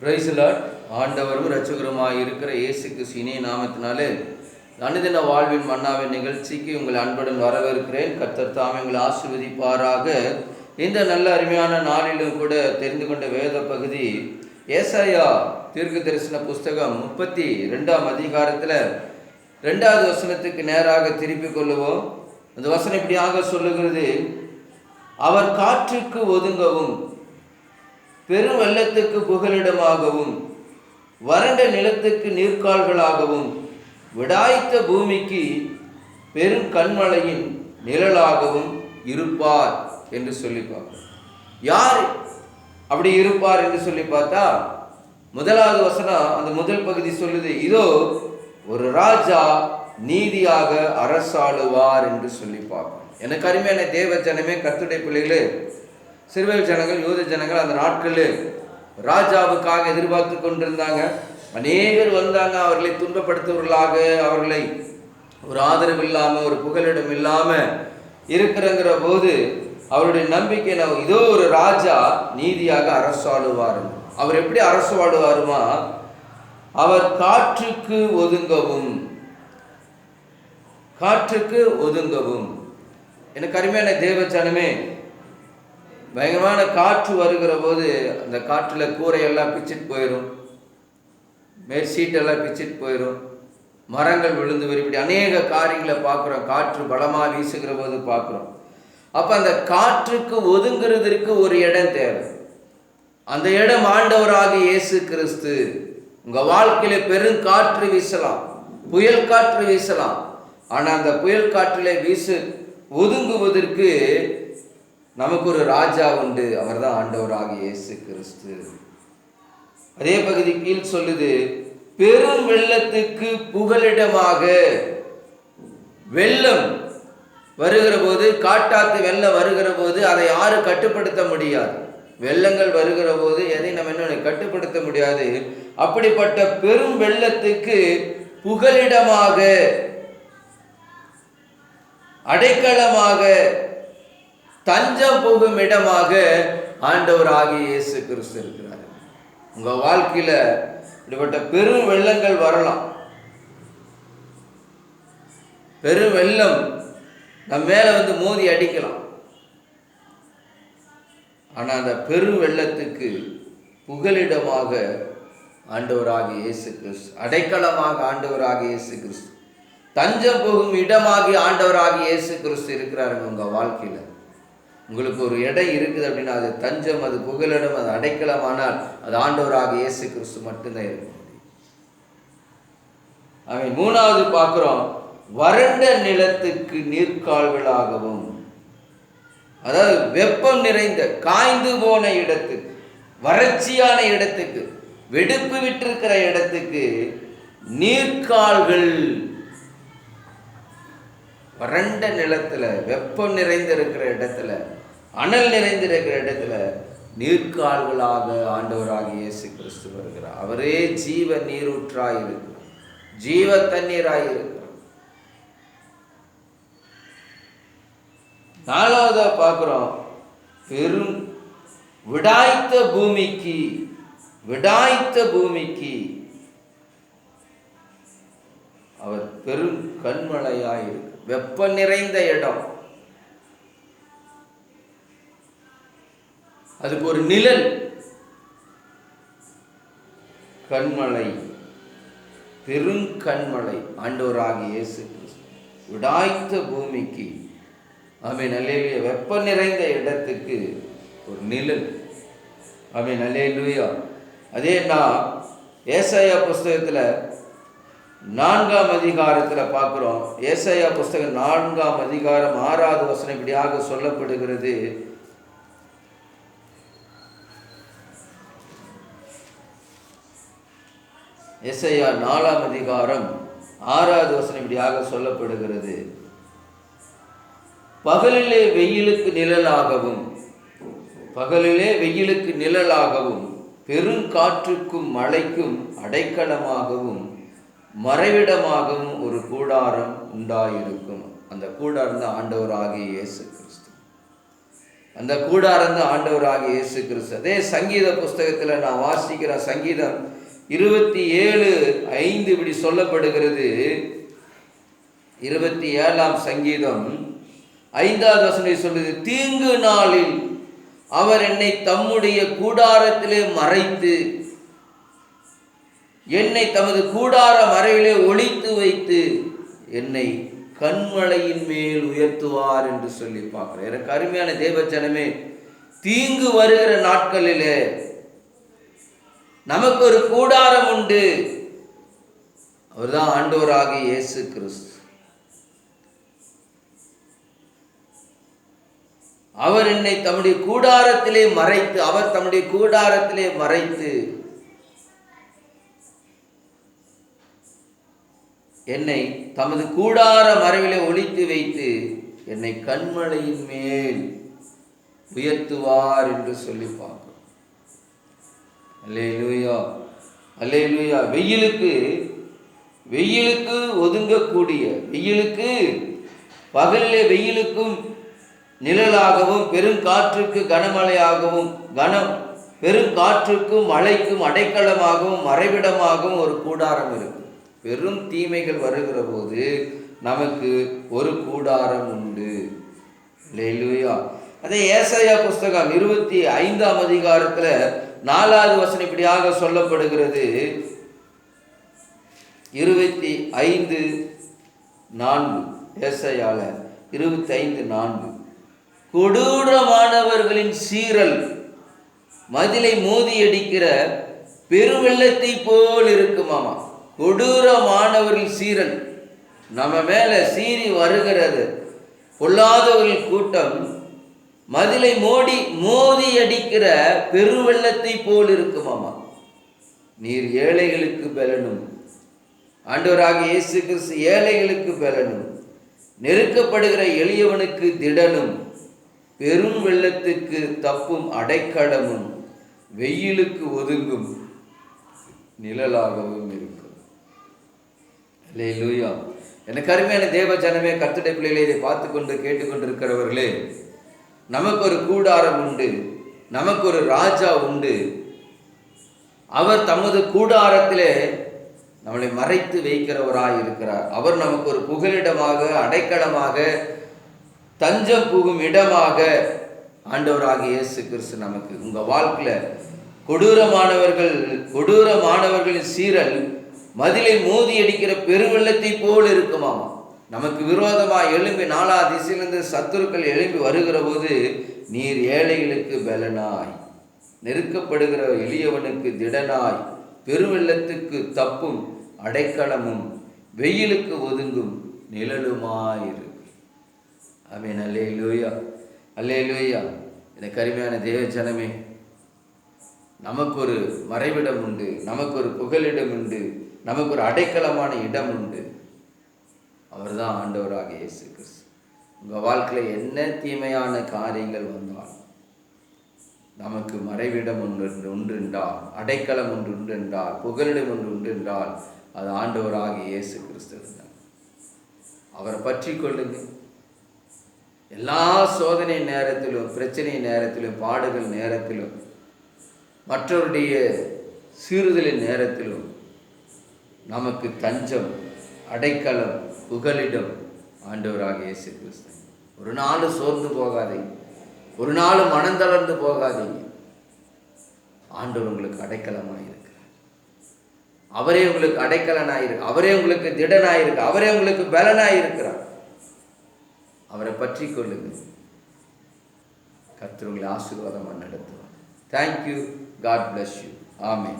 Price Lord. ஆண்டவரும் இரட்சகருமாய் இருக்கிற இயேசு கிறிஸ்து இனிய நாமத்தினாலே அனுதின வாழ்வின் மன்னாவின் நிகழ்ச்சிக்கு உங்களை அன்புடன் வரவேற்கிறேன். கர்த்தர் தாமே உங்களை ஆசீர்வதிப்பாராக. இந்த நல்ல அருமையான நாளிலும் கூட தெரிந்து கொண்ட வேத பகுதி ஏசாயா தீர்க்க தரிசன புஸ்தகம் 32ஆம் அதிகாரத்தில் 2வது வசனத்துக்கு நேராக திருப்பிக் கொள்ளுவோம். அந்த வசனம் இப்படியாக சொல்லுகிறது: அவர் காற்றுக்கு ஒதுங்கவும் பெரும் வெள்ளத்துக்கு புகலிடமாகவும் வறண்ட நிலத்துக்கு நீர்க்கால்களாகவும் விடாய்த்த பூமிக்கு பெரும் கண்மலையின் நிழலாகவும் இருப்பார் என்று சொல்லி பார்ப்போம். யார் அப்படி இருப்பார் என்று சொல்லி பார்த்தா, முதலாவது வசனம் அந்த முதல் பகுதி சொல்லுது, இதோ ஒரு ராஜா நீதியாக அரசாளுவார் என்று சொல்லி பார்ப்போம். எனக்கு அருமையான தேவ ஜனமே, கர்த்தருடைய பிள்ளைகளே, சிறுவேல் ஜனங்கள், யூத ஜனங்கள் அந்த நாட்களில் ராஜாவுக்காக எதிர்பார்த்து கொண்டிருந்தாங்க. அநேகர் வந்தாங்க, அவர்களை துன்பப்படுத்துவர்களாக, அவர்களை ஒரு ஆதரவு இல்லாமல், ஒரு புகலிடம் இல்லாமல் இருக்கிறங்கிற போது அவருடைய நம்பிக்கை, இதோ ஒரு ராஜா நீதியாக அரசாளுவார். அவர் எப்படி அரசாளுவாருமா? அவர் காற்றுக்கு ஒதுங்கவும், காற்றுக்கு ஒதுங்கவும். எனக்கு அருமையான தேவ ஜனமே, பயங்கரமான காற்று வருகிற போது அந்த காற்றில் கூரையெல்லாம் பிச்சுட்டு போயிடும், மேல் சீட்டெல்லாம் பிச்சுட்டு போயிடும், மரங்கள் விழுந்து வரும். இப்படி அநேக காரியங்களை பார்க்குறோம். காற்று பலமாக வீசுகிற போது பார்க்குறோம். அப்போ அந்த காற்றுக்கு ஒதுங்கிறதுக்கு ஒரு இடம் தேவை. அந்த இடம் ஆண்டவராகிய இயேசு கிறிஸ்து. உங்கள் வாழ்க்கையில் பெருங்காற்று வீசலாம், புயல் காற்று வீசலாம். ஆனால் அந்த புயல் காற்றில் ஒதுங்குவதற்கு நமக்கு ஒரு ராஜா உண்டு. அவர் தான் ஆண்டவராகிய இயேசு கிறிஸ்து. அதே பகுதி கீழ் சொல்லுது, பெரும் வெள்ளத்துக்கு புகலிடமாக. வெள்ளம் வருகிற போது, காட்டாத்து வெள்ளம் வருகிற போது அதை யாரும் கட்டுப்படுத்த முடியாது. வெள்ளங்கள் வருகிற போது எதை நம்ம என்ன கட்டுப்படுத்த முடியாது. அப்படிப்பட்ட பெரும் வெள்ளத்துக்கு புகலிடமாக, அடைக்கலமாக, தஞ்சம் போகும் இடமாக ஆண்டவராகிய இயேசு கிறிஸ்து இருக்கிறார். உங்க வாழ்க்கையில இப்படிப்பட்ட பெரும் வெள்ளங்கள் வரலாம். பெரும் வெள்ளம் நம்ம மேல மோதி அடிக்கலாம். ஆனா அந்த பெரும் வெள்ளத்துக்கு புகலிடமாக ஆண்டவராகிய இயேசு கிறிஸ்து, அடைக்கலமாக ஆண்டவராகிய இயேசு கிறிஸ்து, தஞ்சம் போகும் இடமாகி ஆண்டவராகிய இயேசு கிறிஸ்து இருக்கிறாருங்க. உங்க வாழ்க்கையில உங்களுக்கு ஒரு இடம் இருக்குது அப்படின்னா அது தஞ்சம், அது புகலிடம், அது அடைக்கலமானால் அது ஆண்டவராகிய இயேசு கிறிஸ்து மட்டும்தான் இருக்க முடியும். அவன் 3வது பார்க்கிறோம், வறண்ட நிலத்துக்கு நீர்க்கால்களாகவும். அதாவது வெப்பம் நிறைந்த, காய்ந்து போன இடத்துக்கு, வறட்சியான இடத்துக்கு, வெடுப்பு விட்டிருக்கிற இடத்துக்கு நீர்க்கால்கள். வறண்ட நிலத்துல, வெப்பம் நிறைந்திருக்கிற இடத்துல, அனல் நிறைந்திருக்கிற இடத்துல நீர்க்கால்களாக ஆண்டவராகிய இயேசு கிறிஸ்து வருகிறார். அவரே ஜீவ நீரூற்றாய் இருக்கிறார், ஜீவ தண்ணீராய் இருக்கிறார். 4வதா பார்க்கிறோம், பெரும் விடாய்த்த பூமிக்கு, விடாய்த்த பூமிக்கு அவர் பெரும் கண்மலையாய் இருக்கிறார். வெப்ப நிறைந்த இடம், அதுக்கு ஒரு நிழல், கண்மலை, பெருங்கண்மலை ஆண்டவராகிய இயேசு கிறிஸ்து. விடாய்த்த பூமிக்கு, ஆமென் அல்லேலூயா. வெப்ப நிறைந்த இடத்துக்கு ஒரு நிழல், ஆமென் அல்லேலூயா. அதே நான் ஏசாயா புஸ்தகத்தில் 4ஆம் அதிகாரத்தில் பார்க்குறோம். ஏசாயா புஸ்தகம் 4ஆம் அதிகாரம் 6வது வசனம் இப்படியாக சொல்லப்படுகிறது: ஏசாயா 4ஆம் அதிகாரம் 6வது வசனம் இப்படியாக சொல்லப்படுகிறது: பகலிலே வெயிலுக்கு நிழலாகவும், பகலிலே வெயிலுக்கு நிழலாகவும், பெருங்காற்றுக்கும் மழைக்கும் அடைக்கலமாகவும் மறைவிடமாகவும் ஒரு கூடாரம் உண்டாயிருக்கும். அந்த கூடாரம் தான் ஆண்டவராகிய இயேசு கிறிஸ்து. அந்த கூடாரம் தான் ஆண்டவராகிய இயேசு கிறிஸ்து. அதே சங்கீத புஸ்தகத்தில் நான் வாசிக்கிற சங்கீதம் 27:5 இப்படி சொல்லப்படுகிறது. 27ஆம் சங்கீதம் 5வது வசனம் சொல்லுது, தீங்கு நாளில் அவர் என்னை தம்முடைய கூடாரத்திலே மறைத்து, என்னை தமது கூடார மறைவிலே ஒளித்து வைத்து, என்னை கண்மலையின் மேல் உயர்த்துவார் என்று சொல்லி பார்க்கிறேன். எனக்கு அருமையான தேவஜனமே, தீங்கு வருகிற நாட்களிலே நமக்கு ஒரு கூடாரம் உண்டு. அவர்தான் ஆண்டவராகிய இயேசு கிறிஸ்து. அவர் என்னை தம்முடைய கூடாரத்திலே மறைத்து, அவர் தம்முடைய கூடாரத்திலே மறைத்து என்னை தமது கூடார மறைவிலே ஒளித்து வைத்து என்னை கண்மலையின் மேல் உயர்த்துவார் என்று சொல்லி பார்க்கிறோம். அல்லேலூயா, அல்லேலூயா. வெயிலுக்கு ஒதுங்கக்கூடிய, வெயிலுக்கு பகலிலே வெயிலுக்கும் நிழலாகவும், பெருங்காற்றுக்கு கனமழையாகவும், பெருங்காற்றுக்கும் மழைக்கும் அடைக்கலமாகவும் மறைவிடமாகவும் ஒரு கூடாரம் இருக்கு. பெரும் தீமைகள் வருகிற போது நமக்கு ஒரு கூடாரம் உண்டு. அல்லேலூயா. அதே ஏசாயா புஸ்தகம் 25ஆம் அதிகாரத்தில் 4வது வசனம் இப்படியாக சொல்லப்படுகிறது. 25:4 ஏசாயால 25:4 கொடூரமானவர்களின் சீறல் மதிலை மோதி அடிக்கிற பெருவெள்ளத்தை போல் இருக்குமாமா. கொடூரமானவர்கள் சீறல் நம்ம மேல சீறி வருகிறது. பொல்லாதவர்கள் கூட்டம் மதிலை மோதி அடிக்கிற பெருவெள்ளத்தை போல் இருக்குமாமா. நீர் ஏழைகளுக்கு பலனும், ஆண்டவராகிய இயேசு கிறிஸ்து ஏழைகளுக்கு பலனும், நெருக்கப்படுகிற எளியவனுக்கு திடனும், பெரும் வெள்ளத்துக்கு தப்பும் அடைக்கலமும், வெயிலுக்கு ஒதுங்கும் நிழலாகவும் இருக்கும். அல்லேலூயா. எனக்கு அருமையான தேவ ஜனமே, கர்த்தருடைய பிள்ளைகளே, இதை பார்த்து கொண்டு கேட்டுக்கொண்டிருக்கிறவர்களே, நமக்கு ஒரு கூடாரம் உண்டு, நமக்கு ஒரு ராஜா உண்டு. அவர் தமது கூடாரத்திலே நம்மளை மறைத்து வைக்கிறவராய் இருக்கிறார். அவர் நமக்கு ஒரு புகலிடமாக, அடைக்கலமாக, தஞ்சம் புகும் இடமாக ஆண்டவராகிய இயேசு கிறிஸ்து நமக்கு. உங்க வாழ்க்கையில் கொடூரமானவர்களின் சீறல் மதிலை மோதி அடிக்கிற பெருவெள்ளத்தை போல் இருக்குமாமா. நமக்கு விரோதமாக எழும்பி 4 திசையிலிருந்து சத்துருக்கள் எழும்பி வருகிற போது நீர் ஏழைகளுக்கு பலனாய், நெருக்கப்படுகிற எளியவனுக்கு திடனாய், பெருவெள்ளத்துக்கு தப்பும் அடைக்கலமும், வெயிலுக்கு ஒதுங்கும் நிழலுமாயிரு. ஆமென். அல்லேலூயா, அல்லேலூயா. எனக்கு அருமையான தேவ ஜனமே, நமக்கு ஒரு மறைவிடம் உண்டு, நமக்கு ஒரு புகலிடம் உண்டு, நமக்கு ஒரு அடைக்கலமான இடம் உண்டு. அவர் தான் ஆண்டவராகிய இயேசு கிறிஸ்து. உங்கள் வாழ்க்கையில் என்ன தீமையான காரியங்கள் வந்தாலும் நமக்கு மறைவிடம் ஒன்று என்றால், அடைக்கலம் ஒன்று என்றால், புகலிடம் ஒன்று என்றால் அது ஆண்டவராகிய இயேசு கிறிஸ்து தான். அவரை பற்றி கொள்ளுங்கள். எல்லா சோதனை நேரத்திலும், பிரச்சனை நேரத்திலும், பாடுகள் நேரத்திலும், மற்றவருடைய சீறுதலின் நேரத்திலும் நமக்கு தஞ்சம், அடைக்கலம், புகலிடம் ஆண்டவராகிய இயேசு கிறிஸ்து. ஒரு நாள் சோர்ந்து போகாதீங்க, ஒரு நாள் மனம் தளர்ந்து போகாதீங்க. ஆண்டவர் உங்களுக்கு அடைக்கலமாயிருக்கிறார். அவரே உங்களுக்கு அடைக்கலனாயிருக்கு, அவரே உங்களுக்கு திடனாயிருக்கு, அவரே உங்களுக்கு பலனாயிருக்கிறார். அவரை பற்றி கொள்ளுங்கள். கர்த்தர் உங்களை ஆசீர்வாதமாக நடத்துவார். Thank you. God bless you. Amen.